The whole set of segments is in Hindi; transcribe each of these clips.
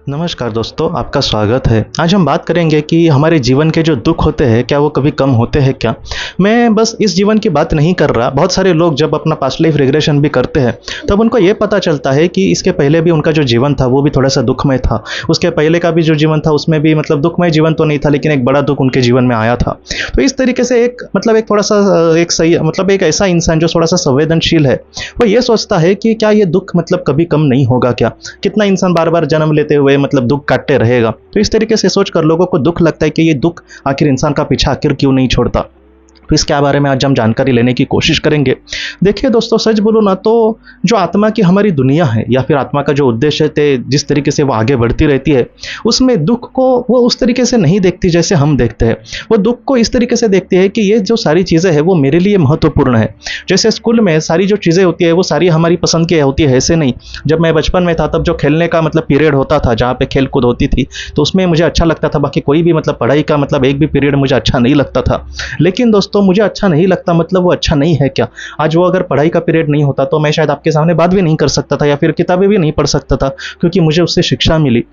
नमस्कार दोस्तों, आपका स्वागत है। आज हम बात करेंगे कि हमारे जीवन के जो दुख होते हैं क्या वो कभी कम होते हैं क्या। मैं बस इस जीवन की बात नहीं कर रहा। बहुत सारे लोग जब अपना पास्ट लाइफ रिग्रेशन भी करते हैं तब उनको ये पता चलता है कि इसके पहले भी उनका जो जीवन था वो भी थोड़ा सा दुखमय था। उसके पहले का भी जो जीवन था उसमें भी दुखमय जीवन तो नहीं था, लेकिन एक बड़ा दुख उनके जीवन में आया था। तो इस तरीके से एक थोड़ा सा एक सही एक ऐसा इंसान जो थोड़ा सा संवेदनशील है वो ये सोचता है कि क्या ये दुख कभी कम नहीं होगा क्या। कितना इंसान बार बार जन्म लेते हुए दुख काटते रहेगा। तो इस तरीके से सोचकर लोगों को दुख लगता है कि ये दुख आखिर इंसान का पीछा आखिर क्यों नहीं छोड़ता। तो इसके बारे में आज हम जानकारी लेने की कोशिश करेंगे। देखिए दोस्तों, सच बोलूँ ना तो जो आत्मा की हमारी दुनिया है या फिर आत्मा का जो उद्देश्य है, जिस तरीके से वो आगे बढ़ती रहती है उसमें दुख को वो उस तरीके से नहीं देखती जैसे हम देखते हैं। वो दुख को इस तरीके से देखती है कि ये जो सारी चीज़ें हैं वो मेरे लिए महत्वपूर्ण है। जैसे स्कूल में सारी जो चीज़ें होती है वो सारी हमारी पसंद की होती है, ऐसे नहीं। जब मैं बचपन में था तब जो खेलने का पीरियड होता था जहाँ पे खेल कूद होती थी तो उसमें मुझे अच्छा लगता था। बाकी कोई भी पढ़ाई का एक भी पीरियड मुझे अच्छा नहीं लगता था। लेकिन दोस्तों मुझे अच्छा नहीं लगता वो अच्छा नहीं है क्या। आज वो अगर पढ़ाई का पीरियड नहीं होता तो मैं शायद आपके सामने बात भी नहीं कर सकता था या फिर किताबें भी नहीं पढ़ सकता था, क्योंकि मुझे उससे शिक्षा मिली।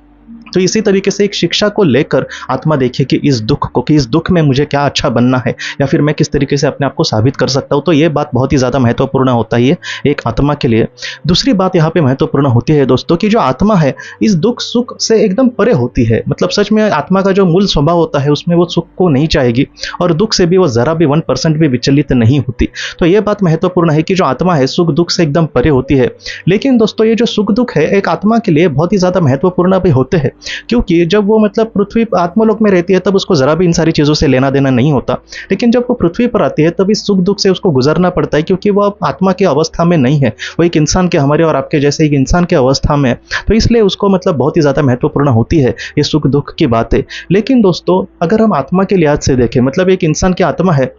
तो इसी तरीके से एक शिक्षा को लेकर आत्मा देखे कि इस दुख में मुझे क्या अच्छा बनना है या फिर मैं किस तरीके से अपने आप को साबित कर सकता हूँ। तो ये बात बहुत ही ज़्यादा महत्वपूर्ण होता है एक आत्मा के लिए। दूसरी बात यहाँ पे महत्वपूर्ण होती है दोस्तों कि जो आत्मा है इस दुख सुख से एकदम परे होती है। सच में आत्मा का जो मूल स्वभाव होता है उसमें वो सुख को नहीं चाहेगी और दुख से भी वो ज़रा भी 1% भी विचलित नहीं होती। तो ये बात महत्वपूर्ण है कि जो आत्मा है सुख दुख से एकदम परे होती है। लेकिन दोस्तों ये जो सुख दुख है एक आत्मा के लिए बहुत ही ज़्यादा महत्वपूर्ण भी होते हैं, क्योंकि जब वो पृथ्वी आत्मलोक में रहती है तब उसको जरा भी इन सारी चीज़ों से लेना देना नहीं होता। लेकिन जब वो पृथ्वी पर आती है तब इस सुख दुख से उसको गुजरना पड़ता है, क्योंकि वो अब आत्मा की अवस्था में नहीं है। वो एक इंसान के, हमारे और आपके जैसे एक इंसान की अवस्था में है। तो इसलिए उसको बहुत ही ज़्यादा महत्वपूर्ण होती है ये सुख दुख की बातें। लेकिन दोस्तों अगर हम आत्मा के लिहाज से देखें, एक इंसान की आत्मा है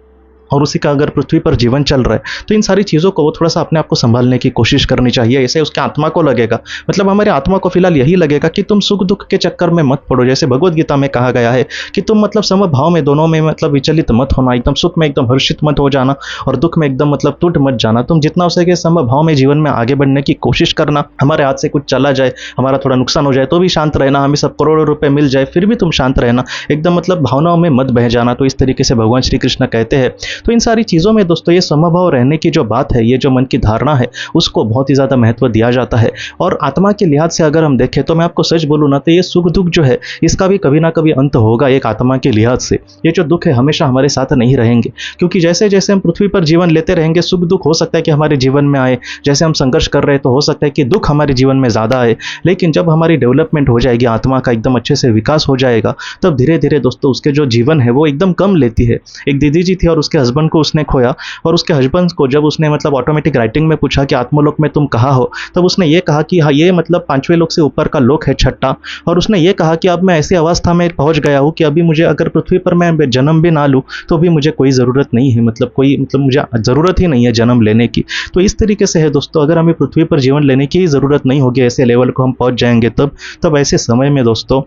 और उसी का अगर पृथ्वी पर जीवन चल रहा है तो इन सारी चीज़ों को वो थोड़ा सा अपने आप को संभालने की कोशिश करनी चाहिए। ऐसे उसके आत्मा को लगेगा, हमारे आत्मा को फिलहाल यही लगेगा कि तुम सुख दुख के चक्कर में मत पड़ो। जैसे भगवद गीता में कहा गया है कि तुम समभाव में दोनों में विचलित मत होना। एकदम सुख में एकदम हर्षित मत हो जाना और दुख में एकदम टूट मत जाना। तुम जितना हो सके समभाव में जीवन में आगे बढ़ने की कोशिश करना। हमारे हाथ से कुछ चला जाए, हमारा थोड़ा नुकसान हो जाए तो भी शांत रहना। हमें सब करोड़ों रुपए मिल जाए फिर भी तुम शांत रहना। एकदम भावनाओं में मत बह जाना। तो इस तरीके से भगवान श्री कृष्ण कहते हैं। तो इन सारी चीज़ों में दोस्तों ये समभाव रहने की जो बात है, ये जो मन की धारणा है उसको बहुत ही ज़्यादा महत्व दिया जाता है। और आत्मा के लिहाज से अगर हम देखें तो मैं आपको सच बोलूँ ना तो ये सुख दुख जो है इसका भी कभी ना कभी अंत होगा। एक आत्मा के लिहाज से ये जो दुख है हमेशा हमारे साथ नहीं रहेंगे, क्योंकि जैसे जैसे हम पृथ्वी पर जीवन लेते रहेंगे सुख दुख हो सकता है कि हमारे जीवन में आए। जैसे हम संघर्ष कर रहे हैं तो हो सकता है कि दुख हमारे जीवन में ज़्यादा आए। लेकिन जब हमारी डेवलपमेंट हो जाएगी, आत्मा का एकदम अच्छे से विकास हो जाएगा, तब धीरे धीरे दोस्तों उसके जो जीवन है वो एकदम कम लेती है। एक दीदी जी थी और उसके हस्बैंड को उसने खोया, और उसके हस्बैंड को जब उसने ऑटोमेटिक राइटिंग में पूछा कि आत्मलोक में तुम कहाँ हो, तब उसने ये कहा कि हाँ ये 5वें लोक से ऊपर का लोक है, छठा। और उसने ये कहा कि अब मैं ऐसी अवस्था में पहुंच गया हूँ कि अभी मुझे अगर पृथ्वी पर मैं जन्म भी ना लूँ तो भी मुझे कोई ज़रूरत नहीं है। मुझे ज़रूरत ही नहीं है जन्म लेने की। तो इस तरीके से है दोस्तों, अगर हमें पृथ्वी पर जीवन लेने की ही ज़रूरत नहीं होगी, ऐसे लेवल को हम पहुँच जाएंगे तब ऐसे समय में दोस्तों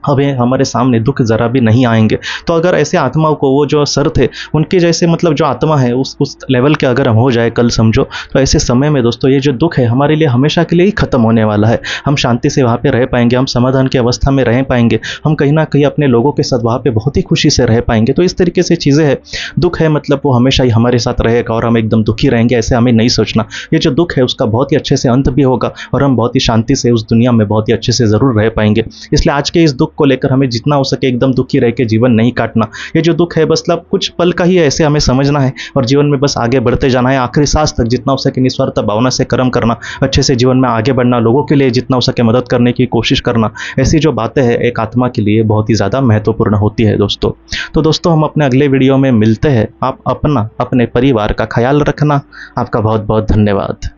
हमें हमारे सामने दुख ज़रा भी नहीं आएंगे। तो अगर ऐसे आत्माओं को वो जो सर थे उनके जैसे जो आत्मा है उस लेवल के अगर हम हो जाए कल समझो, तो ऐसे समय में दोस्तों ये जो दुख है हमारे लिए हमेशा के लिए ही ख़त्म होने वाला है। हम शांति से वहाँ पे रह पाएंगे, हम समाधान की अवस्था में रह पाएंगे, हम कहीं ना कहीं अपने लोगों के साथ वहाँ पे बहुत ही खुशी से रह पाएंगे। तो इस तरीके से चीज़ें हैं। दुख है वो हमेशा ही हमारे साथ रहेगा और हम एकदम दुखी रहेंगे ऐसे हमें नहीं सोचना। ये जो दुख है उसका बहुत ही अच्छे से अंत भी होगा और हम बहुत ही शांति से उस दुनिया में बहुत ही अच्छे से ज़रूर रह पाएंगे। इसलिए आज के इस दुख को लेकर हमें जितना हो सके एकदम दुखी रह के जीवन नहीं काटना। ये जो दुख है कुछ पल का ही है ऐसे हमें समझना है और जीवन में बस आगे बढ़ते जाना है। आखिरी सांस तक जितना हो सके निस्वार्थ भावना से कर्म करना, अच्छे से जीवन में आगे बढ़ना, लोगों के लिए जितना हो सके मदद करने की कोशिश करना। ऐसी जो बातें हैं एक आत्मा के लिए बहुत ही ज़्यादा महत्वपूर्ण होती है दोस्तों। तो दोस्तों हम अपने अगले वीडियो में मिलते हैं। आप अपने परिवार का ख्याल रखना। आपका बहुत बहुत धन्यवाद।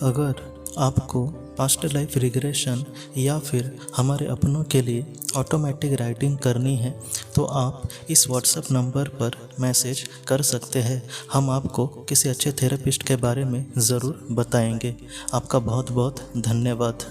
अगर आपको पास्ट लाइफ रिग्रेशन या फिर हमारे अपनों के लिए ऑटोमेटिक राइटिंग करनी है तो आप इस व्हाट्सएप नंबर पर मैसेज कर सकते हैं। हम आपको किसी अच्छे थेरेपिस्ट के बारे में ज़रूर बताएंगे। आपका बहुत बहुत धन्यवाद।